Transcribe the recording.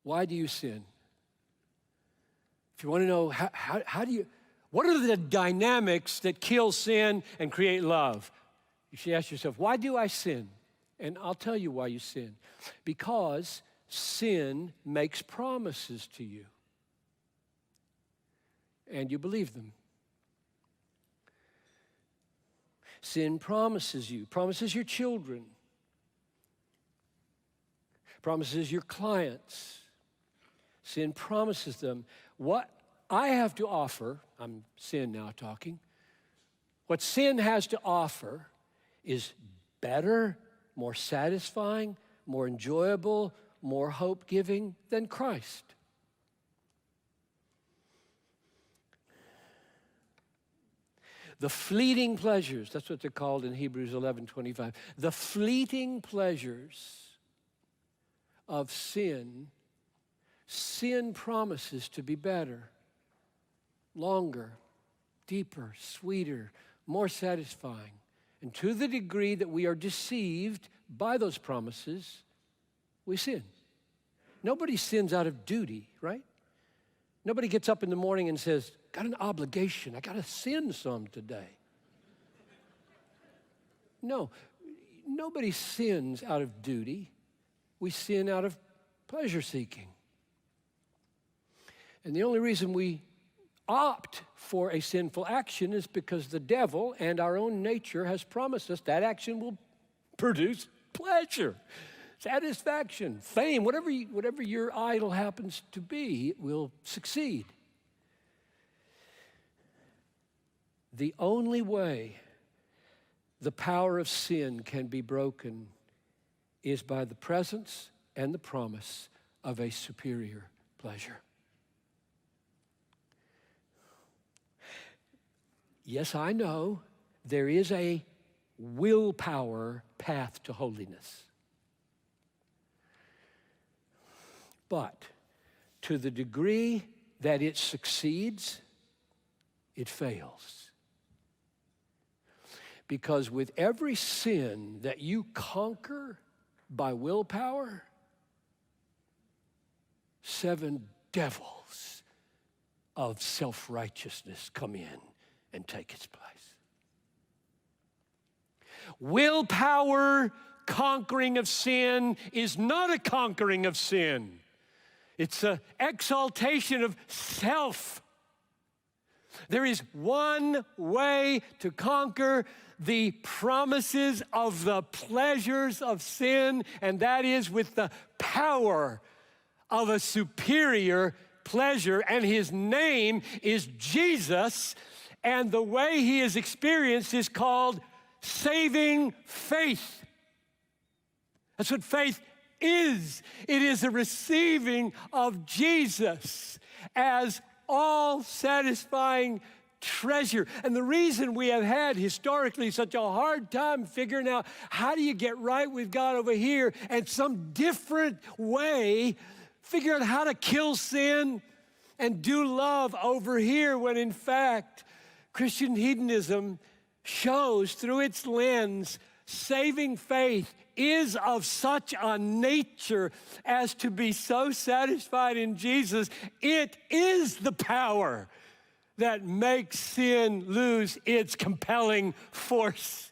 Why do you sin? If you want to know how do you, what are the dynamics that kill sin and create love? You should ask yourself, why do I sin? And I'll tell you why you sin. Because sin makes promises to you. And you believe them. Sin promises you, promises your children, promises your clients. Sin promises them. What I have to offer, I'm sin now talking, what sin has to offer is better, more satisfying, more enjoyable, more hope-giving than Christ. The fleeting pleasures, that's what they're called in Hebrews 11:25. The fleeting pleasures of sin, sin promises to be better, longer, deeper, sweeter, more satisfying. And to the degree that we are deceived by those promises, we sin. Nobody sins out of duty, right? Nobody gets up in the morning and says, got an obligation, I got to sin some today. No, nobody sins out of duty. We sin out of pleasure seeking. And the only reason we opt for a sinful action is because the devil and our own nature has promised us that action will produce pleasure, satisfaction, fame, whatever your idol happens to be, it will succeed. The only way the power of sin can be broken is by the presence and the promise of a superior pleasure. Yes, I know there is a willpower path to holiness. But to the degree that it succeeds, it fails. Because with every sin that you conquer by willpower, 7 devils of self-righteousness come in and take its place. Willpower conquering of sin is not a conquering of sin. It's an exaltation of self. There is one way to conquer the promises of the pleasures of sin, and that is with the power of a superior pleasure, and his name is Jesus, and the way he is experienced is called saving faith. That's what faith is. It is a receiving of Jesus as all-satisfying treasure. And the reason we have had historically such a hard time figuring out how do you get right with God over here and some different way, figure out how to kill sin and do love over here, when in fact Christian hedonism shows through its lens saving faith is of such a nature as to be so satisfied in Jesus. It is the power that makes sin lose its compelling force.